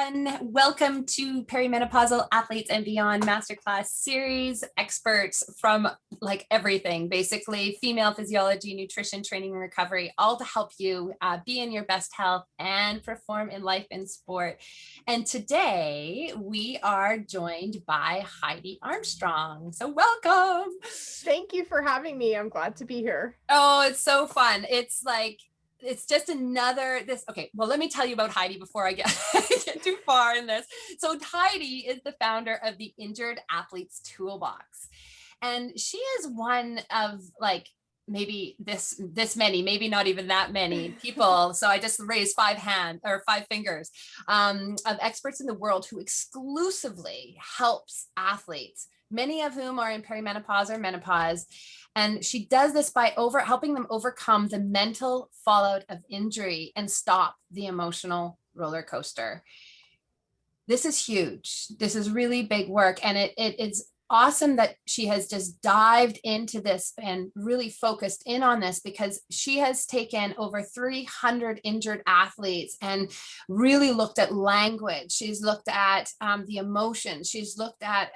everyone. Welcome to Perimenopausal Athletes and Beyond Masterclass series. Experts from like everything, basically female physiology, nutrition, training, and recovery, all to help you be in your best health and perform in life and sport. And today we are joined by Heidi Armstrong. So welcome. Thank you for having me. I'm glad to be here. Oh, it's so fun. It's just another this. Okay, well, let me tell you about Heidi before I get, get too far in this. So Heidi is the founder of the Injured Athletes Toolbox. And she is one of like maybe this many, maybe not even that many people. So I just raised five fingers of experts in the world who exclusively helps athletes, many of whom are in perimenopause or menopause. And she does this by helping them overcome the mental fallout of injury and stop the emotional roller coaster. This is huge. This is really big work. And it's awesome that she has just dived into this and really focused in on this, because she has taken over 300 injured athletes and really looked at language. She's looked at the emotions. She's looked at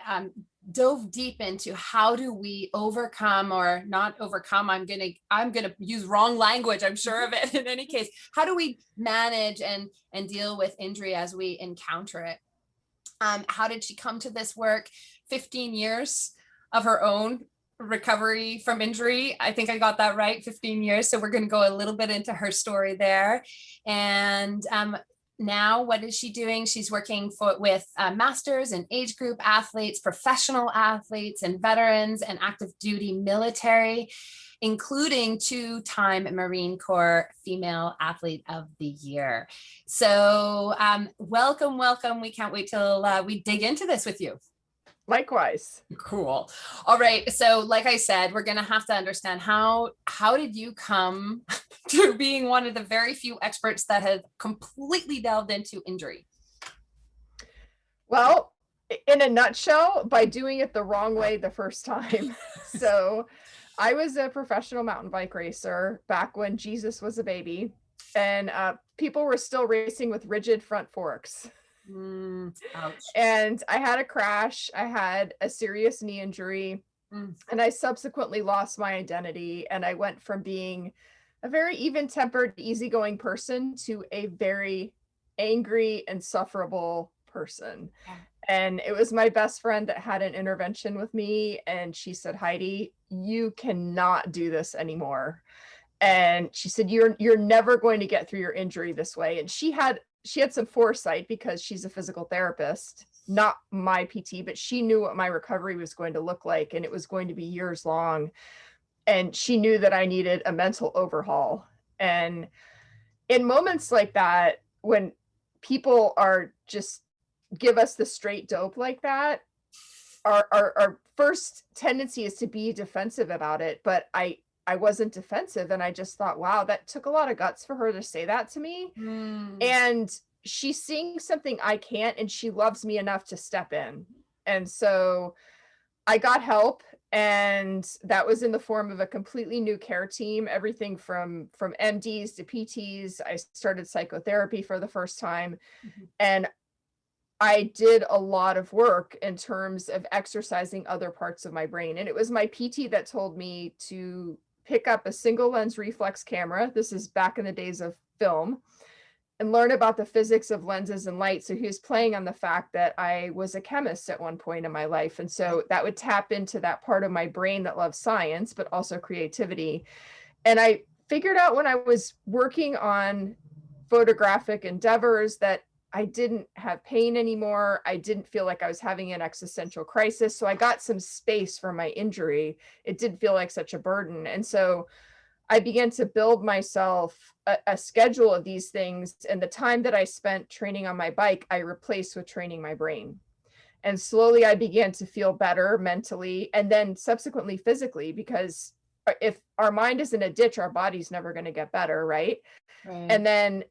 dove deep into how do we overcome or not overcome. I'm gonna use wrong language, I'm sure of it. In any case, how do we manage and deal with injury as we encounter it? How did she come to this work? 15 years of her own recovery from injury. I think I got that right, 15 years. So we're going to go a little bit into her story there. And now what is she doing? She's working with masters and age group athletes, professional athletes and veterans and active duty military, including two-time Marine Corps Female Athlete of the Year. So welcome. We can't wait till we dig into this with you. Likewise. Cool. All right. So like I said, we're going to have to understand how did you come to being one of the very few experts that have completely delved into injury? Well, in a nutshell, by doing it the wrong way the first time. So I was a professional mountain bike racer back when Jesus was a baby, and people were still racing with rigid front forks. Ouch. And I had a crash. I had a serious knee injury, and I subsequently lost my identity. And I went from being a very even-tempered, easygoing person to a very angry, insufferable person. Yeah. And it was my best friend that had an intervention with me. And she said, Heidi, you cannot do this anymore. And she said, you're never going to get through your injury this way. And she had some foresight because she's a physical therapist, not my PT, but she knew what my recovery was going to look like, and it was going to be years long. And she knew that I needed a mental overhaul. And in moments like that, when people are just give us the straight dope like that, our first tendency is to be defensive about it. But I wasn't defensive, and I just thought, wow, that took a lot of guts for her to say that to me. And she's seeing something I can't, and she loves me enough to step in. And so I got help, and that was in the form of a completely new care team, everything from MDs to PTs. I started psychotherapy for the first time. And I did a lot of work in terms of exercising other parts of my brain. And it was my PT that told me to pick up a single lens reflex camera. This is back in the days of film, and learn about the physics of lenses and light. So he was playing on the fact that I was a chemist at one point in my life. And so that would tap into that part of my brain that loves science, but also creativity. And I figured out when I was working on photographic endeavors that I didn't have pain anymore. I didn't feel like I was having an existential crisis. So I got some space from my injury. It didn't feel like such a burden. And so I began to build myself a schedule of these things. And the time that I spent training on my bike, I replaced with training my brain. And slowly I began to feel better mentally, and then subsequently physically, because if our mind is in a ditch, our body's never going to get better, right? And then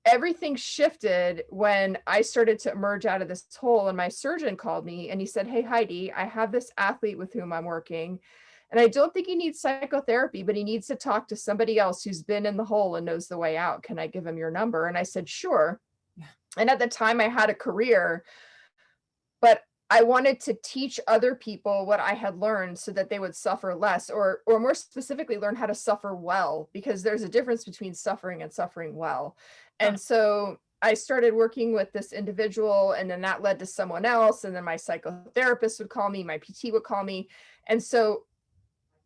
everything shifted when I started to emerge out of this hole, and my surgeon called me and he said, hey, Heidi, I have this athlete with whom I'm working, and I don't think he needs psychotherapy, but he needs to talk to somebody else who's been in the hole and knows the way out. Can I give him your number? And I said, sure. And at the time I had a career, but I wanted to teach other people what I had learned so that they would suffer less, or more specifically learn how to suffer well, because there's a difference between suffering and suffering well. Huh. And so I started working with this individual, and then that led to someone else, and then my psychotherapist would call me, my PT would call me. And so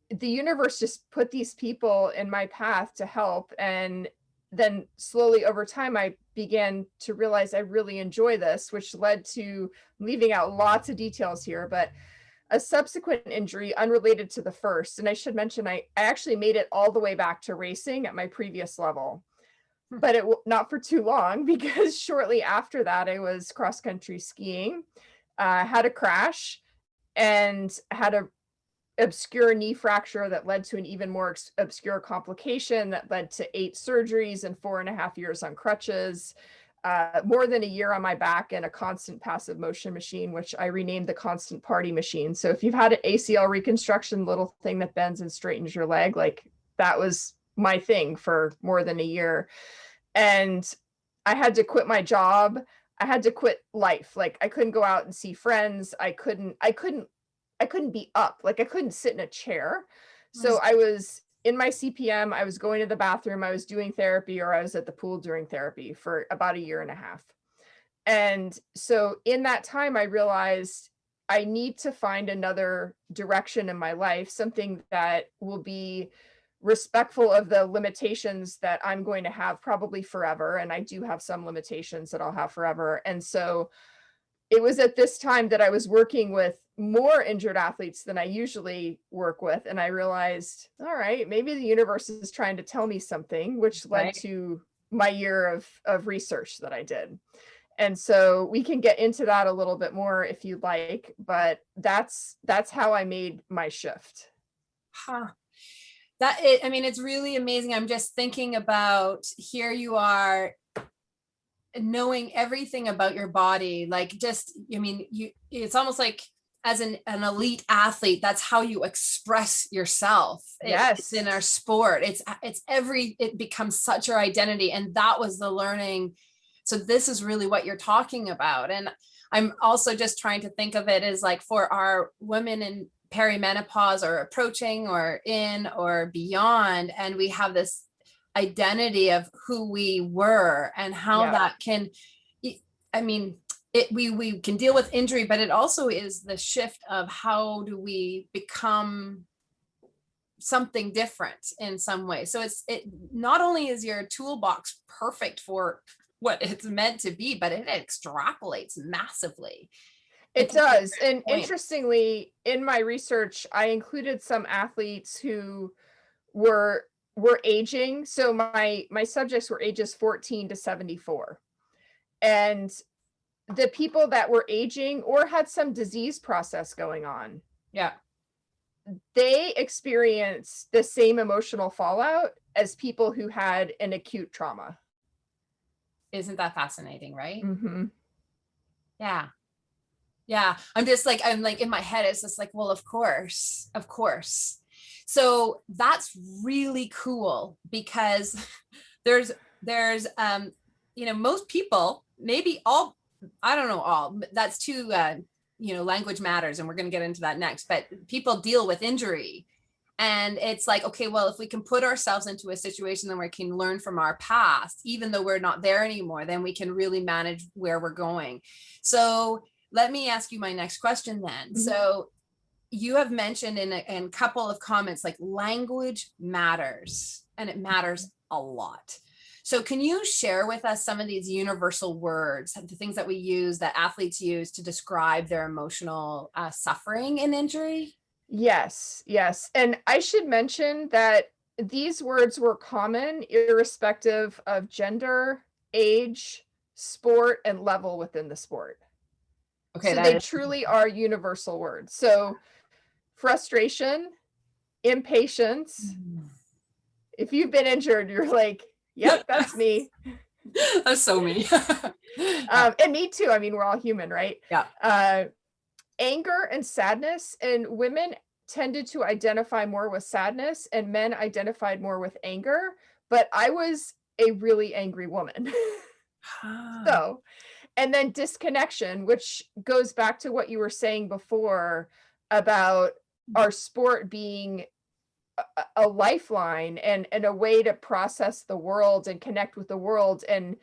the universe just put these people in my path to help. And then slowly over time, I began to realize I really enjoy this, which led to leaving out lots of details here, but a subsequent injury unrelated to the first. And I should mention, I actually made it all the way back to racing at my previous level, but not for too long, because shortly after that, I was cross country skiing, had a crash, and had a obscure knee fracture that led to an even more obscure complication that led to 8 surgeries and 4.5 years on crutches, more than a year on my back, and a constant passive motion machine, which I renamed the constant party machine. So if you've had an ACL reconstruction, little thing that bends and straightens your leg, like that was my thing for more than a year. And I had to quit my job. I had to quit life. Like I couldn't go out and see friends. I couldn't be up. Like I couldn't sit in a chair. So I was in my CPM, I was going to the bathroom, I was doing therapy, or I was at the pool during therapy for about a year and a half. And so in that time, I realized I need to find another direction in my life, something that will be respectful of the limitations that I'm going to have probably forever. And I do have some limitations that I'll have forever. And so it was at this time that I was working with more injured athletes than I usually work with. And I realized, all right, maybe the universe is trying to tell me something, which led Right. to my year of research that I did. And so we can get into that a little bit more if you'd like, but that's how I made my shift. Huh. I mean, it's really amazing. I'm just thinking about, here you are knowing everything about your body, like just, I mean, it's almost like as an elite athlete, that's how you express yourself. It's Yes. in our sport. It becomes such our identity. And that was the learning. So this is really what you're talking about. And I'm also just trying to think of it as like, for our women in perimenopause or approaching or in or beyond, and we have this identity of who we were and how Yeah. that can, I mean, we can deal with injury, but it also is the shift of how do we become something different in some way. So it not only is your toolbox perfect for what it's meant to be, but it extrapolates massively. It Into does. different And points. interestingly, in my research, I included some athletes who were aging. So my subjects were ages 14 to 74. And the people that were aging or had some disease process going on, Yeah. they experienced the same emotional fallout as people who had an acute trauma. Isn't that fascinating, right? Mhm. Yeah. Yeah. I'm like in my head, it's just like, well, of course, of course. So that's really cool because there's most people, maybe all, I don't know all, that's too language matters, and we're going to get into that next, but people deal with injury. And it's like, okay, well, if we can put ourselves into a situation then we can learn from our past, even though we're not there anymore, then we can really manage where we're going. So let me ask you my next question then. Mhm. So you have mentioned in a couple of comments, like language matters, and it matters a lot. So can you share with us some of these universal words, the things that we use, that athletes use to describe their emotional suffering and injury? Yes, yes. And I should mention that these words were common irrespective of gender, age, sport, and level within the sport. Okay, So that they is. truly are universal words. So frustration, impatience. If you've been injured, you're like, yep, that's me. That's so me. Yeah. And me too. I mean, we're all human, right? Yeah. Uh, anger and sadness, and women tended to identify more with sadness and men identified more with anger, but I was a really angry woman. Ah. So, and then disconnection, which goes back to what you were saying before about our sport being a lifeline and a way to process the world and connect with the world and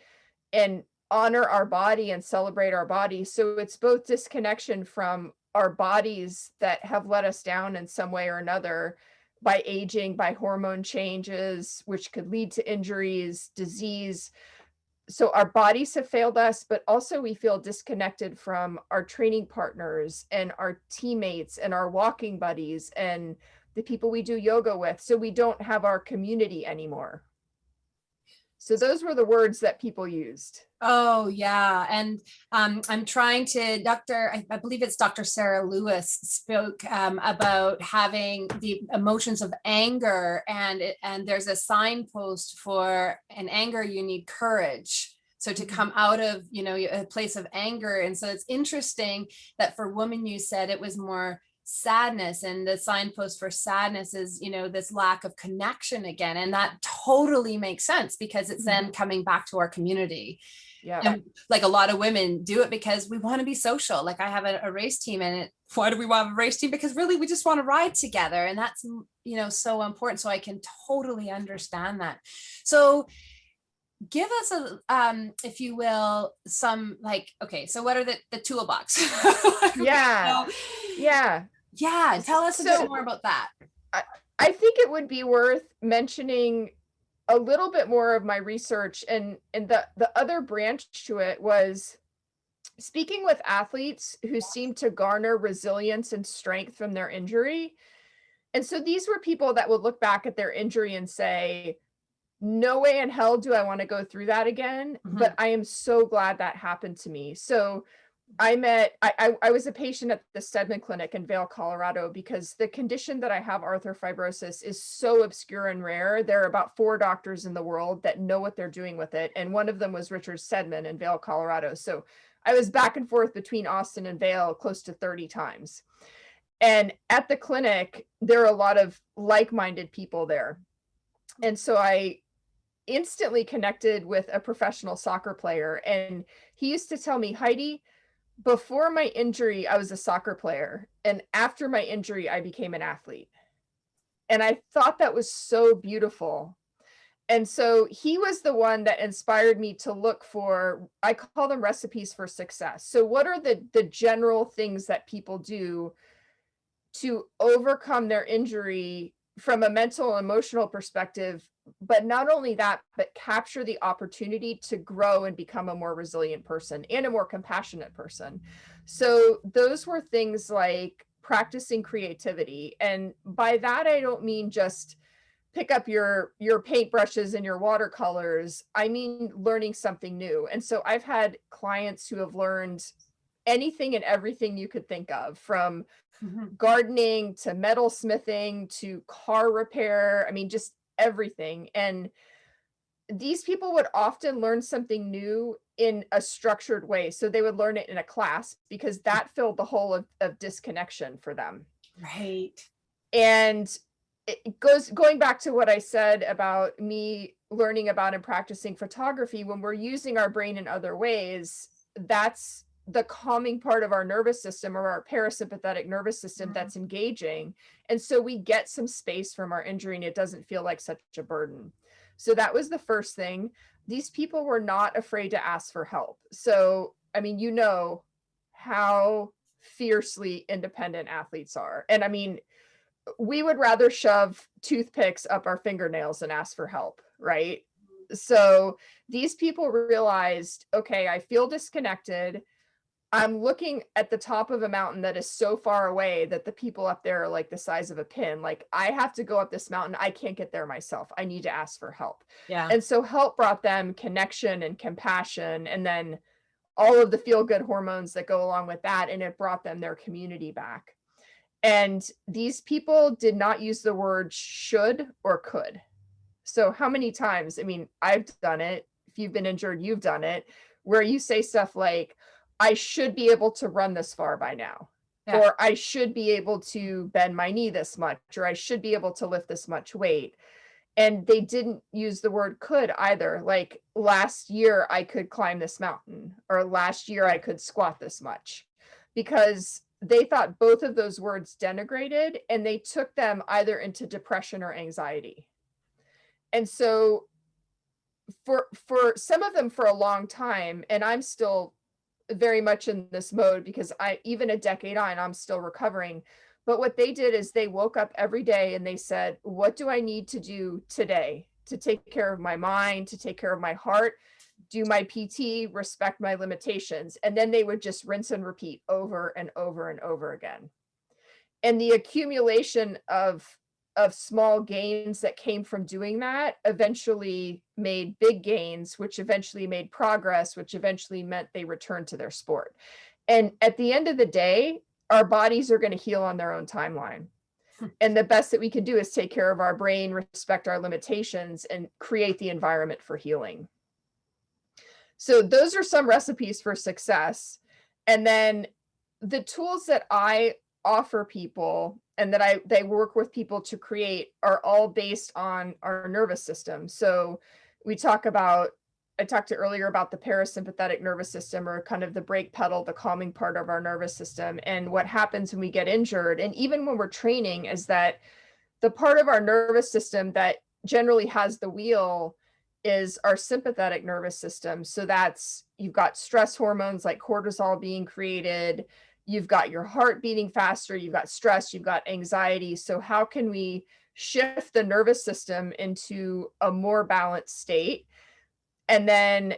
honor our body and celebrate our body. So it's both disconnection from our bodies that have let us down in some way or another by aging, by hormone changes, which could lead to injuries, disease. So our bodies have failed us, but also we feel disconnected from our training partners and our teammates and our walking buddies and the people we do yoga with. So we don't have our community anymore. So those were the words that people used. Oh yeah, and I'm trying to. I believe it's Dr. Sarah Lewis spoke about having the emotions of anger, and there's a signpost for an anger you need courage. So to come out of a place of anger, and so it's interesting that for women you said it was more sadness, and the signpost for sadness is this lack of connection again, and that totally makes sense because it's then coming back to our community. Yeah. And like a lot of women do it because we want to be social. Like I have a race team, and why do we want a race team? Because really we just want to ride together, and that's so important. So I can totally understand that. So give us if you will, some okay, so what are the toolbox? Yeah. Yeah. Yeah, tell us a bit more about that. I think it would be worth mentioning a little bit more of my research, and the other branch to it was speaking with athletes who seem to garner resilience and strength from their injury. And so these were people that would look back at their injury and say, no way in hell do I want to go through that again, but I am so glad that happened to me. So I was a patient at the Stedman Clinic in Vail, Colorado, because the condition that I have, arthrofibrosis, is so obscure and rare. There are about 4 doctors in the world that know what they're doing with it, and one of them was Richard Stedman in Vail, Colorado. So I was back and forth between Austin and Vail close to 30 times. And at the clinic, there are a lot of like-minded people there. And so I instantly connected with a professional soccer player, and he used to tell me, Heidi, before my injury, I was a soccer player, and after my injury, I became an athlete. And I thought that was so beautiful. And so he was the one that inspired me to look for, I call them recipes for success. So what are the general things that people do to overcome their injury from a mental and emotional perspective, but not only that, but capture the opportunity to grow and become a more resilient person and a more compassionate person. So those were things like practicing creativity. And by that, I don't mean just pick up your paintbrushes and your watercolors. I mean learning something new. And so I've had clients who have learned anything and everything you could think of, from gardening to metalsmithing to car repair. I mean, just everything. And these people would often learn something new in a structured way. So they would learn it in a class because that filled the hole of disconnection for them. Right. And it going back to what I said about me learning about and practicing photography, when we're using our brain in other ways, that's the calming part of our nervous system, or our parasympathetic nervous system, that's engaging. And so we get some space from our injury and it doesn't feel like such a burden. So that was the first thing. These people were not afraid to ask for help. So, I mean, how fiercely independent athletes are. And I mean, we would rather shove toothpicks up our fingernails than ask for help, right? So these people realized, okay, I feel disconnected. I'm looking at the top of a mountain that is so far away that the people up there are like the size of a pin. Like, I have to go up this mountain. I can't get there myself. I need to ask for help. Yeah. And so help brought them connection and compassion, and then all of the feel-good hormones that go along with that. And it brought them their community back. And these people did not use the word should or could. So how many times, I mean, I've done it. If you've been injured, you've done it, where you say stuff like, I should be able to run this far by now, or I should be able to bend my knee this much, or I should be able to lift this much weight. And they didn't use the word could either. Like last year I could climb this mountain, or last year I could squat this much, because they thought both of those words denigrated, and they took them either into depression or anxiety. And so for some of them for a long time, and I'm still very much in this mode because I even a decade on, I'm still recovering. But what they did is they woke up every day and they said, what do I need to do today to take care of my mind, to take care of my heart, do my PT, respect my limitations? And then they would just rinse and repeat over and over and over again. And the accumulation of small gains that came from doing that eventually made big gains, which eventually made progress, which eventually meant they returned to their sport. And at the end of the day, our bodies are going to heal on their own timeline. And the best that we can do is take care of our brain, respect our limitations, and create the environment for healing. So those are some recipes for success. And then the tools that I offer people and that they work with people to create are all based on our nervous system. So we talk about, I talked earlier about the parasympathetic nervous system, or kind of the brake pedal, the calming part of our nervous system. And what happens when we get injured, and even when we're training, is that the part of our nervous system that generally has the wheel is our sympathetic nervous system. So that's, you've got stress hormones like cortisol being created, you've got your heart beating faster, you've got stress, you've got anxiety. So how can we shift the nervous system into a more balanced state? And then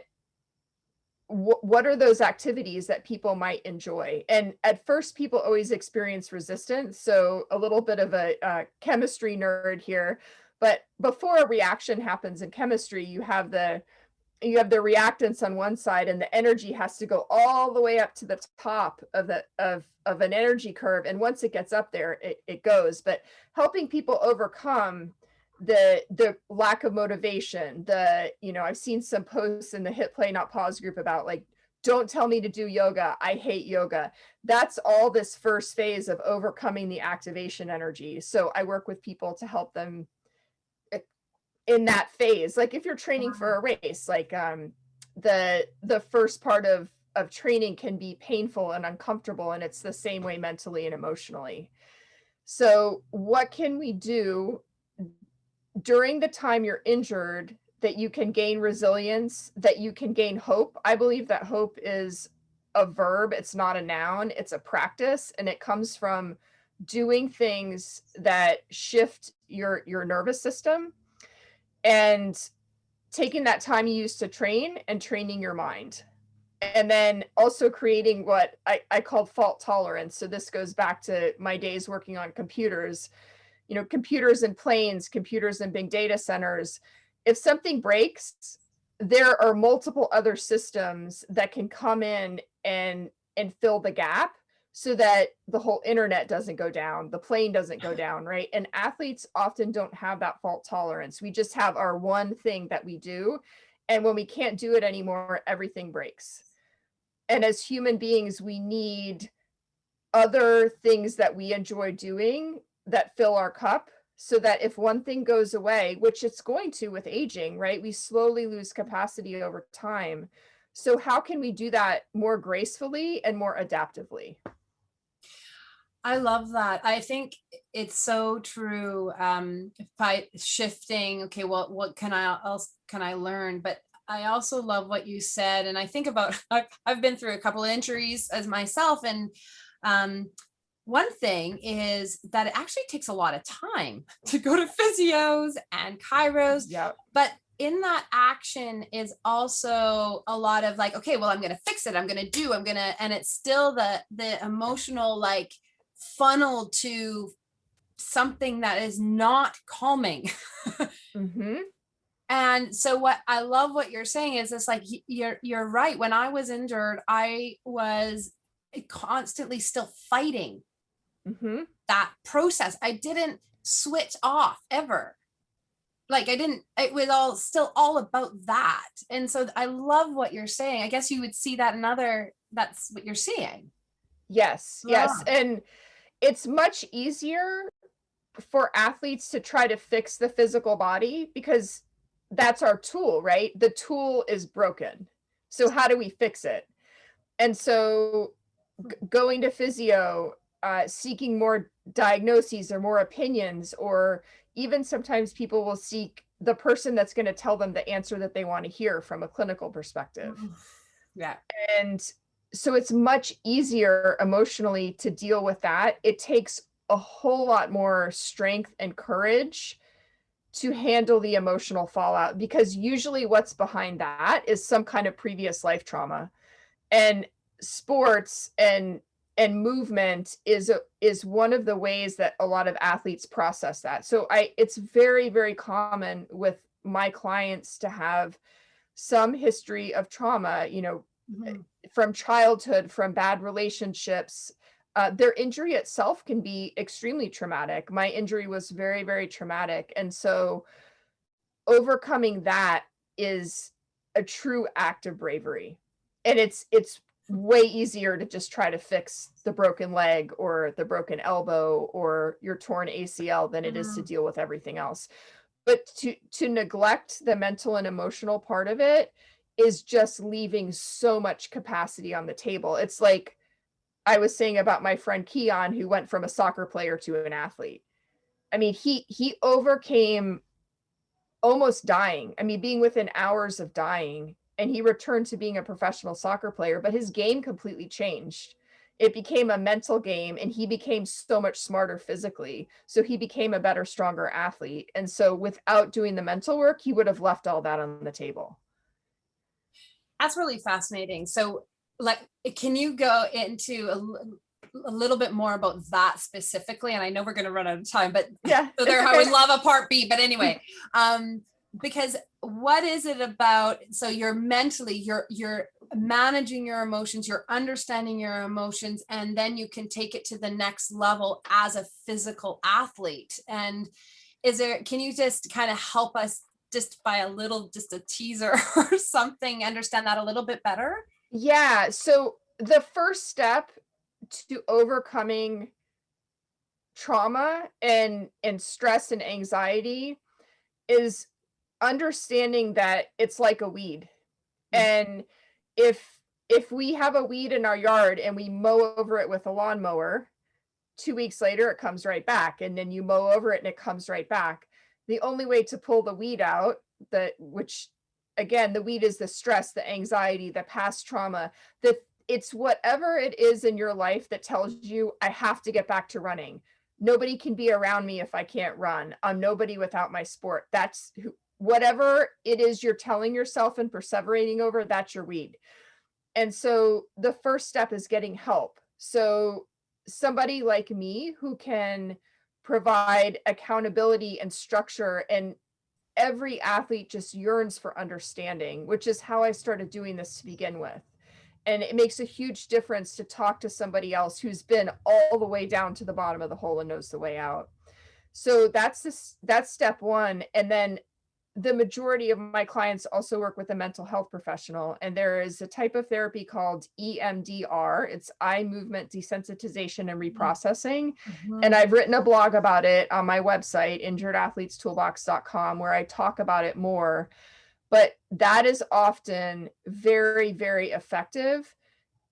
what are those activities that people might enjoy? And at first, people always experience resistance. So a little bit of a chemistry nerd here, but before a reaction happens in chemistry, you have the reactants on one side, and the energy has to go all the way up to the top of an energy curve. And once it gets up there, it goes. But helping people overcome the lack of motivation, I've seen some posts in the Hit Play Not Pause group about, like, don't tell me to do yoga, I hate yoga. That's all this first phase of overcoming the activation energy. So I work with people to help them in that phase. Like if you're training for a race, like the first part of training can be painful and uncomfortable, and it's the same way mentally and emotionally. So what can we do during the time you're injured that you can gain resilience, that you can gain hope? I believe that hope is a verb, it's not a noun, it's a practice, and it comes from doing things that shift your nervous system, and taking that time you used to train and training your mind. And then also creating what I call fault tolerance. So this goes back to my days working on computers, computers and planes, computers and big data centers. If something breaks, there are multiple other systems that can come in and fill the gap, so that the whole internet doesn't go down, the plane doesn't go down, right? And athletes often don't have that fault tolerance. We just have our one thing that we do. And when we can't do it anymore, everything breaks. And as human beings, we need other things that we enjoy doing that fill our cup, so that if one thing goes away, which it's going to with aging, right? We slowly lose capacity over time. So how can we do that more gracefully and more adaptively? I love that. I think it's so true. By shifting, okay, well, what can I else can I learn? But I also love what you said, and I think about I've been through a couple of injuries as myself, and um, one thing is that it actually takes a lot of time to go to physios and chiros, Yep. but in that action is also a lot of like, okay, well, I'm going to fix it, and it's still the emotional, like, funnel to something that is not calming. Mm-hmm. And so what I love what you're saying is this, like, you're right. When I was injured, I was constantly still fighting Mm-hmm. that process. I didn't switch off ever. Like it was still all about that. And so I love what you're saying. I guess you would see that that's what you're seeing. Yes, Yeah. yes. And it's much easier for athletes to try to fix the physical body, because that's our tool, right? The tool is broken. So how do we fix it? And so going to physio, seeking more diagnoses or more opinions, or even sometimes people will seek the person that's going to tell them the answer that they want to hear from a clinical perspective. Yeah. And so it's much easier emotionally to deal with that. It takes a whole lot more strength and courage to handle the emotional fallout, because usually what's behind that is some kind of previous life trauma. And sports and movement is one of the ways that a lot of athletes process that. So it's very, very common with my clients to have some history of trauma, from childhood, from bad relationships. Their injury itself can be extremely traumatic. My injury was very, very traumatic. And so overcoming that is a true act of bravery. And it's way easier to just try to fix the broken leg or the broken elbow or your torn ACL than it is to deal with everything else. But to neglect the mental and emotional part of it is just leaving so much capacity on the table. It's like I was saying about my friend Keon, who went from a soccer player to an athlete. I mean, he overcame almost dying. I mean, being within hours of dying, and he returned to being a professional soccer player, but his game completely changed. It became a mental game, and he became so much smarter physically. So he became a better, stronger athlete. And so without doing the mental work, he would have left all that on the table. That's really fascinating. So, like, can you go into a little bit more about that specifically? And I know we're going to run out of time, but Yeah, so it's there, I would okay. love a part B. But anyway, because what is it about? So you're mentally, you're managing your emotions, you're understanding your emotions, and then you can take it to the next level as a physical athlete. And can you just kind of help us just by just a teaser or something, understand that a little bit better? Yeah. So the first step to overcoming trauma and stress and anxiety is understanding that it's like a weed. And if we have a weed in our yard and we mow over it with a lawnmower, 2 weeks later it comes right back, and then you mow over it and it comes right back. The only way to pull the weed out, which again, the weed is the stress, the anxiety, the past trauma, that it's whatever it is in your life that tells you I have to get back to running. Nobody can be around me if I can't run. I'm nobody without my sport. Whatever it is you're telling yourself and perseverating over, that's your weed. And so the first step is getting help. So somebody like me who can provide accountability and structure, and every athlete just yearns for understanding, which is how I started doing this to begin with. And it makes a huge difference to talk to somebody else who's been all the way down to the bottom of the hole and knows the way out. So that's step one. And then the majority of my clients also work with a mental health professional, and there is a type of therapy called EMDR. It's eye movement desensitization and reprocessing. And I've written a blog about it on my website, injuredathletestoolbox.com, where I talk about it more. But that is often very, very effective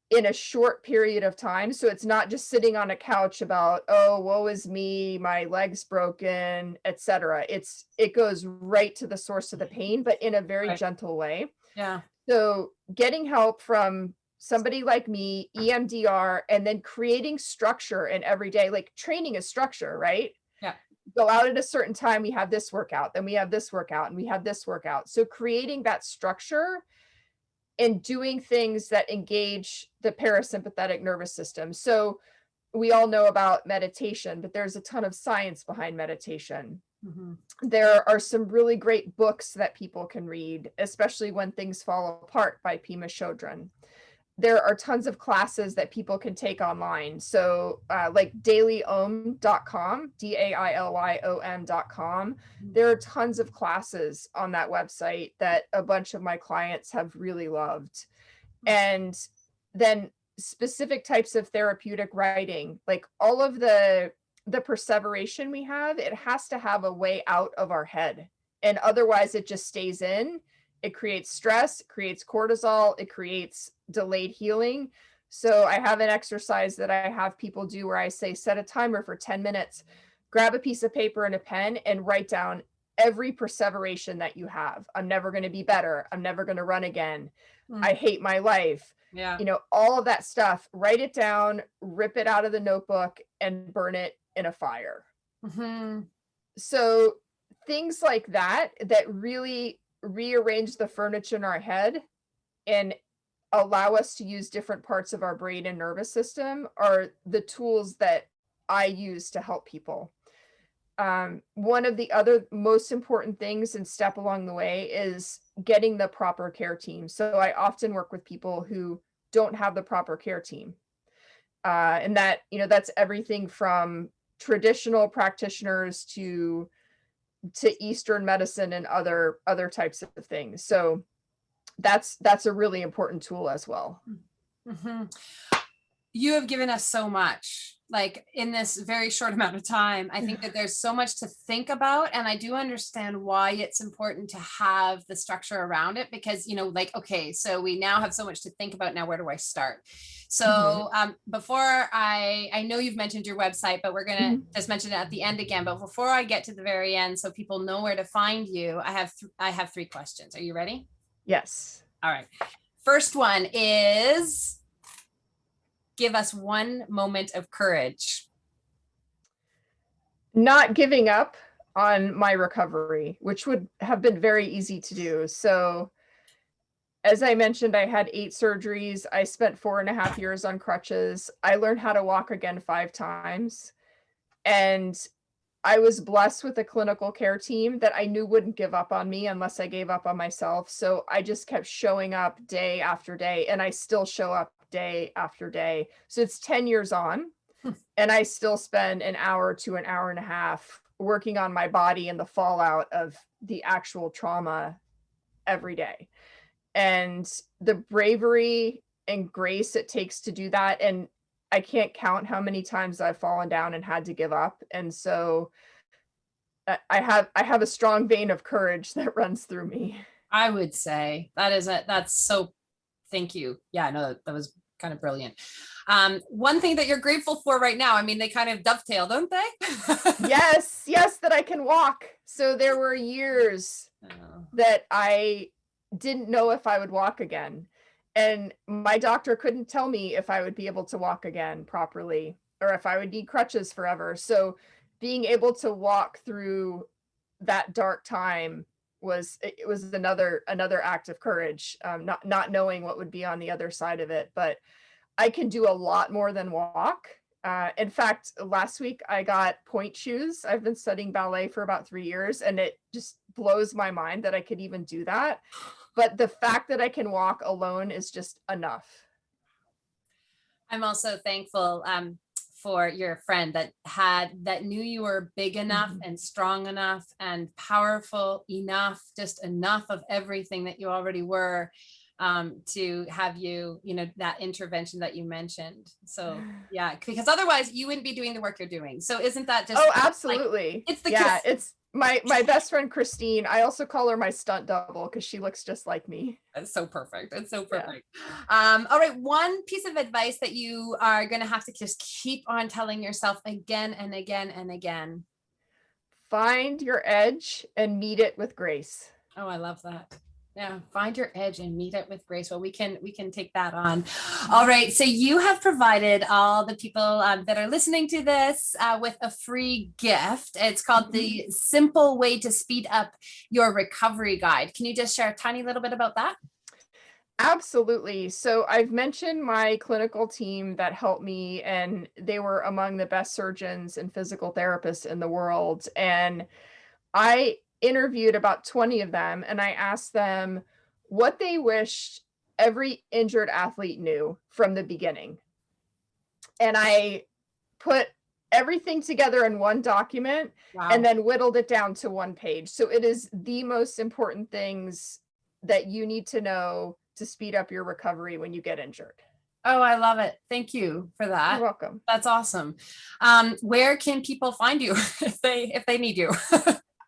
in a short period of time. So it's not just sitting on a couch about, oh, woe is me, my leg's broken, etc. It goes right to the source of the pain, but in a very gentle way. Yeah. So getting help from somebody like me, EMDR, and then creating structure in every day, like training is structure, right? Yeah. Go out at a certain time, we have this workout, then we have this workout, and we have this workout. So creating that structure and doing things that engage the parasympathetic nervous system. So we all know about meditation, but there's a ton of science behind meditation. There are some really great books that people can read, especially When Things Fall Apart by Pema Chodron. There are tons of classes that people can take online. So like dailyom.com, DAILYOM.com. There are tons of classes on that website that a bunch of my clients have really loved. And then specific types of therapeutic writing, like all of the the perseveration we have, it has to have a way out of our head. And otherwise it just stays in. It creates stress, it creates cortisol, it creates delayed healing. So I have an exercise that I have people do where I say, set a timer for 10 minutes, grab a piece of paper and a pen and write down every perseveration that you have. I'm never going to be better. I'm never going to run again. I hate my life. Yeah. All of that stuff, write it down, rip it out of the notebook and burn it in a fire. Mm-hmm. So things like that, that really rearrange the furniture in our head and allow us to use different parts of our brain and nervous system are the tools that I use to help people. One of the other most important things and step along the way is getting the proper care team. So I often work with people who don't have the proper care team. And that's everything from traditional practitioners to Eastern medicine and other types of things. So that's a really important tool as well. Mm-hmm. You have given us so much, like in this very short amount of time. I think that there's so much to think about, and I do understand why it's important to have the structure around it, because okay, so we now have so much to think about. Now where do I start? So before I know you've mentioned your website, but we're gonna just mention it at the end again. But before I get to the very end, so people know where to find you, I have 3 questions. Are you ready? Yes. All right. First one is, give us one moment of courage. Not giving up on my recovery, which would have been very easy to do. So as I mentioned, I had 8 surgeries. I spent 4.5 years on crutches. I learned how to walk again 5 times. And I was blessed with a clinical care team that I knew wouldn't give up on me unless I gave up on myself. So I just kept showing up day after day, and I still show up day after day. So it's 10 years on, and I still spend an hour to an hour and a half working on my body and the fallout of the actual trauma every day. And the bravery and grace it takes to do that. And I can't count how many times I've fallen down and had to give up. And so I have a strong vein of courage that runs through me. I would say that's so, thank you. Yeah, no, that was kind of brilliant. One thing that you're grateful for right now, I mean, they kind of dovetail, don't they? Yes, that I can walk. So there were years that I didn't know if I would walk again. And my doctor couldn't tell me if I would be able to walk again properly or if I would need crutches forever. So being able to walk through that dark time was another act of courage, not knowing what would be on the other side of it. But I can do a lot more than walk. In fact, last week I got point shoes. I've been studying ballet for about 3 years, and it just blows my mind that I could even do that. But the fact that I can walk alone is just enough. I'm also thankful for your friend that knew you were big enough and strong enough and powerful enough, just enough of everything that you already were, to have you, that intervention that you mentioned. So yeah, because otherwise you wouldn't be doing the work you're doing. So isn't that just, oh, absolutely. It's the kiss. It's my best friend Christine. I also call her my stunt double because she looks just like me. It's so perfect. It's so perfect. Yeah. All right. One piece of advice that you are going to have to just keep on telling yourself again and again and again. Find your edge and meet it with grace. Oh, I love that. Yeah, find your edge and meet it with grace. Well, we can take that on. All right. So you have provided all the people that are listening to this with a free gift. It's called the Simple Way to Speed Up Your Recovery Guide. Can you just share a tiny little bit about that? Absolutely. So I've mentioned my clinical team that helped me, and they were among the best surgeons and physical therapists in the world. And I interviewed about 20 of them, and I asked them what they wished every injured athlete knew from the beginning. And I put everything together in one document and then whittled it down to one page. So it is the most important things that you need to know to speed up your recovery when you get injured. Oh, I love it. Thank you for You're that. welcome. That's awesome. Where can people find you if they need you?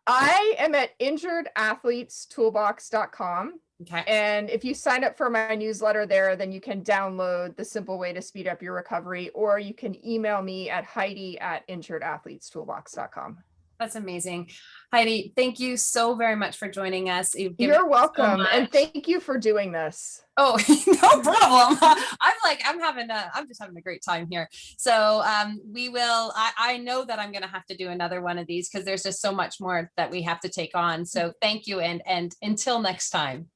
I am at injuredathletestoolbox.com. Okay. And if you sign up for my newsletter there, then you can download the simple way to speed up your recovery, or you can email me at heidi@injuredathletestoolbox.com. That's amazing. Heidi, thank you so very much for joining us. You've given You're so welcome. And much. thank you for doing this. Oh, no problem. I'm just having a great time here. So I know that I'm going to have to do another one of these because there's just so much more that we have to take on. So thank you. And until next time.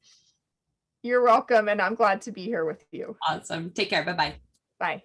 You're welcome. And I'm glad to be here with you. Awesome. Take care. Bye-bye. Bye.